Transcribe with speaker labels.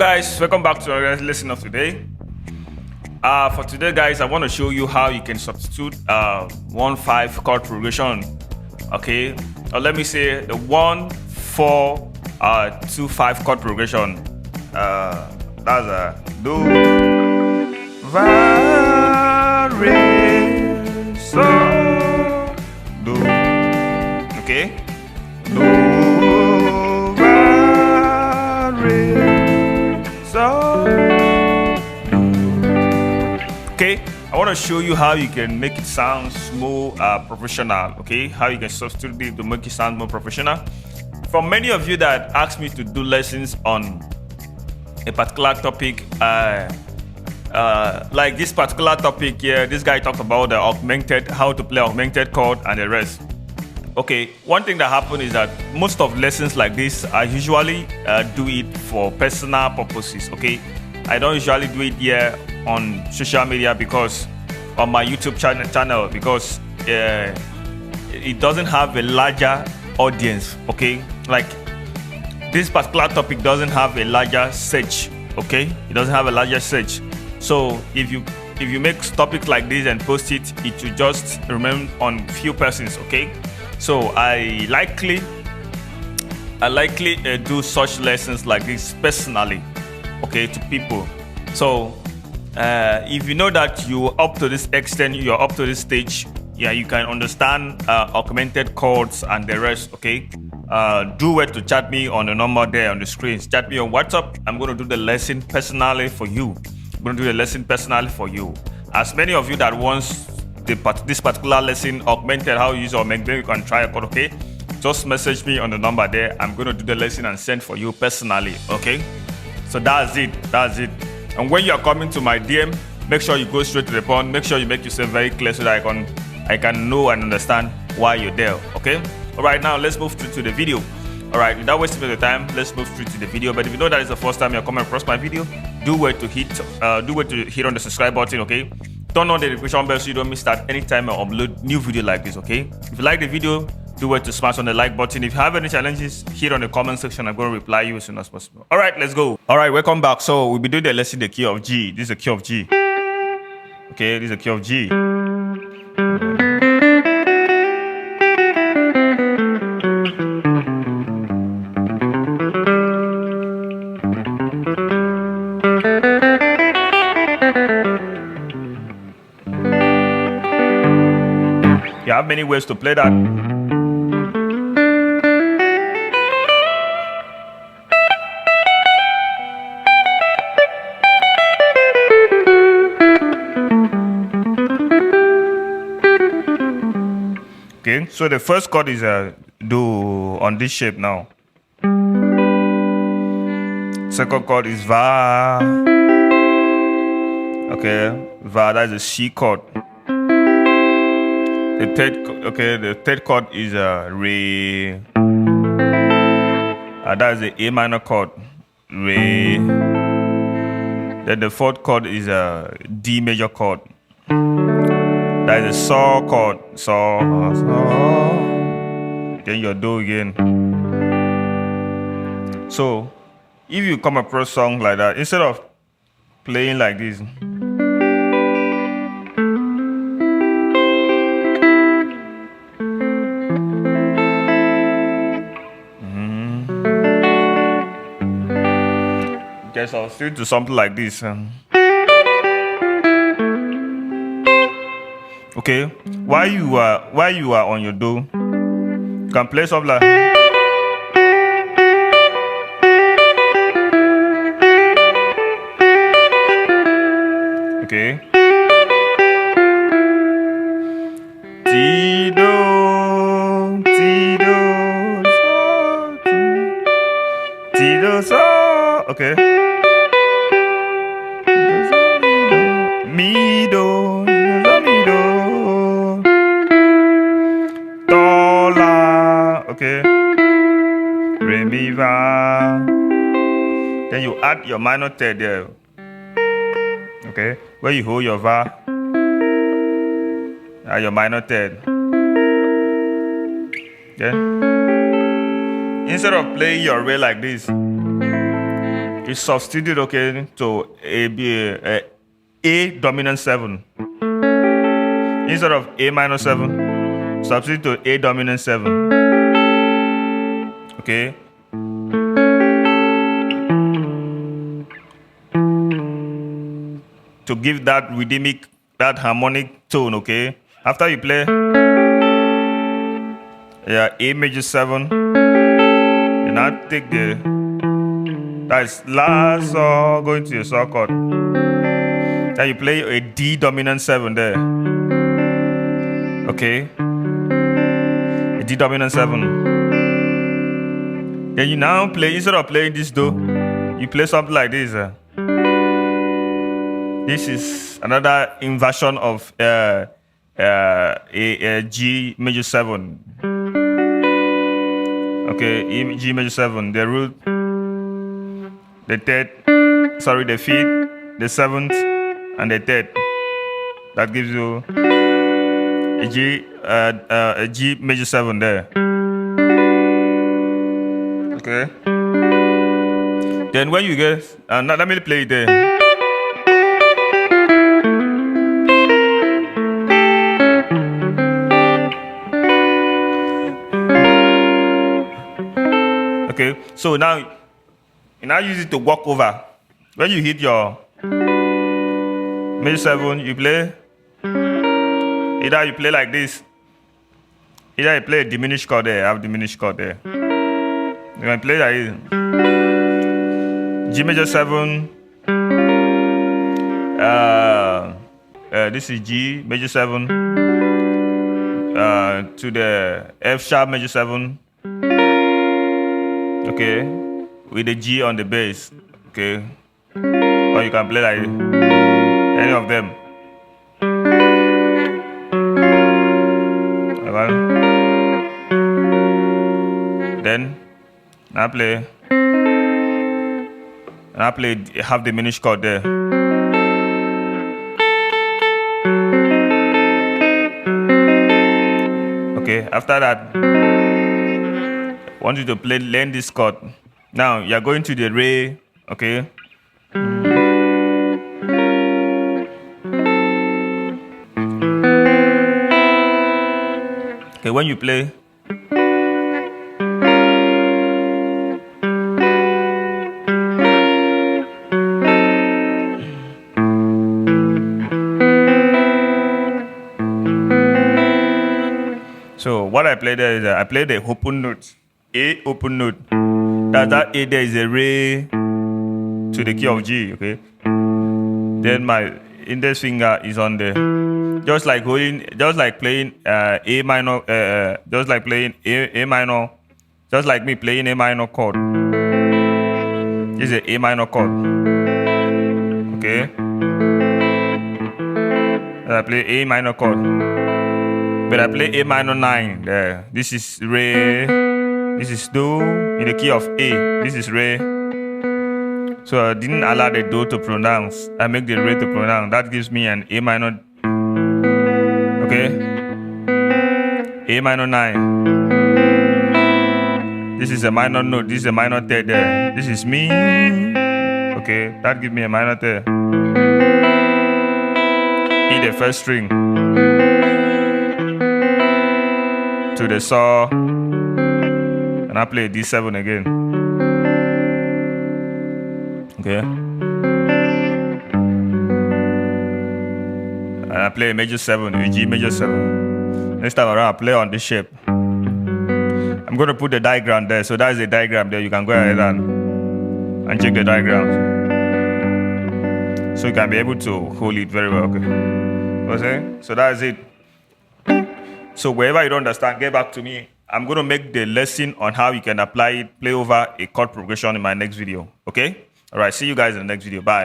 Speaker 1: guys, welcome back to our lesson of today. For today guys, I want to show you how you can substitute 1-5 chord progression. Okay, or let me say the 1-4-2-5 chord progression. That's a do, va, re, so, do. Okay, do, va, re, so, do. Okay, I want to show you how you can make it sound more professional. Okay, how you can substitute it to make it sound more professional. For many of you that ask me to do lessons on a particular topic, like this particular topic here, this guy talked about the how to play augmented chord and the rest. Okay, one thing that happened is that most of lessons like this, I usually do it for personal purposes. Okay, I don't usually do it here on social media because on my YouTube channel because it doesn't have a larger audience. Okay, like this particular topic doesn't have a larger search. Okay, it doesn't have a larger search. So if you make topics like this and post it, it will just remain on few persons. Okay, so I likely do such lessons like this personally, okay, to people. So if you know that you're up to this extent, you're up to this stage, yeah, you can understand augmented chords and the rest. Okay, do well to chat me on the number there on the screen. Chat me on WhatsApp. I'm going to do the lesson personally for you. I'm going to do the lesson personally for you. As many of you that wants this particular lesson augmented, how you use augmented, you can try a chord. Okay, just message me on the number there. I'm going to do the lesson and send for you personally. Okay, so that's it. And when you are coming to my DM, make sure you go straight to the point. Make sure you make yourself very clear so that I can know and understand why you're there. Okay. All right. Now let's move to the video. All right. Without wasting the time, let's move through to the video. But if you know that it's the first time you're coming across my video, do wait to hit on the subscribe button. Okay. Turn on the notification bell so you don't miss that anytime I upload new video like this. Okay. If you like the video, do wait to smash on the like button. If you have any challenges, hit on the comment section. I'm going to reply you as soon as possible. All right, let's go. All right, welcome back. So we'll be doing the lesson in the key of G. This is the key of G. Okay, this is the key of G. You have many ways to play that. Okay, so the first chord is a do on this shape now. Second chord is va. Okay, va, that's a C chord. The third chord is a re. That's the A minor chord, re. Then the fourth chord is a D major chord. That is a saw chord, saw. Then your do again. So, if you come across a song like that, instead of playing like this, guess I'll still do something like this. Okay, while you are on your do, you can play something like. Okay. Ti do, so. Okay. Mi do, mi do. Do la. Okay. Re mi va. Then you add your minor third there. Okay. Where you hold your va. Add your minor third. Okay. Instead of playing your re like this, you is substituted, okay, to A dominant 7. Instead of A minor 7, substitute to A dominant 7. Okay. To give that rhythmic, that harmonic tone, okay? After you play A major 7, you now take that's La, Sol, going to your Sol chord. Then you play a D dominant 7 there. Okay? A D dominant 7. Then you now play, instead of playing this Do, you play something like this. This is another inversion of a G major 7. Okay, G major 7, the root, the third, sorry, the fifth, the seventh, and the third. That gives you a G major 7 there. Okay. Then when you get, now let me play it there. Okay, so now you now use it to walk over. When you hit your major 7, you play. Either you play like this. Either you play a diminished chord there. I have diminished chord there. You can play like this. G major 7. This is G major 7. To the F sharp major 7. Okay, with the G on the bass. Okay, or you can play like any of them. Okay. Then I play half diminished chord there. Okay, after that, I want you to learn this chord. Now you are going to the Re, okay? Okay, when you play, so what I play there is I play the open note. A open note. That A there is a Re to the key of G, okay? Then my index finger is on the, just like playing A minor, just like playing A minor, just like me playing A minor chord. This is an A minor chord, okay? I play A minor chord, but I play A minor 9 there. This is Re. This is Do in the key of A. This is Re. So I didn't allow the Do to pronounce. I make the Re to pronounce. That gives me an A minor. Okay. A minor 9. This is a minor note. This is a minor third there. This is me. Okay. That gives me a minor third. E the first string. To the Sol. And I play D7 again. Okay. And I play major 7, a G major 7. Next time around, I play on this shape. I'm going to put the diagram there. So that is the diagram there. You can go ahead and check the diagram. So you can be able to hold it very well. Okay. Okay? So that is it. So wherever you don't understand, get back to me. I'm going to make the lesson on how you can apply it, play over a chord progression in my next video. Okay? All right. See you guys in the next video. Bye.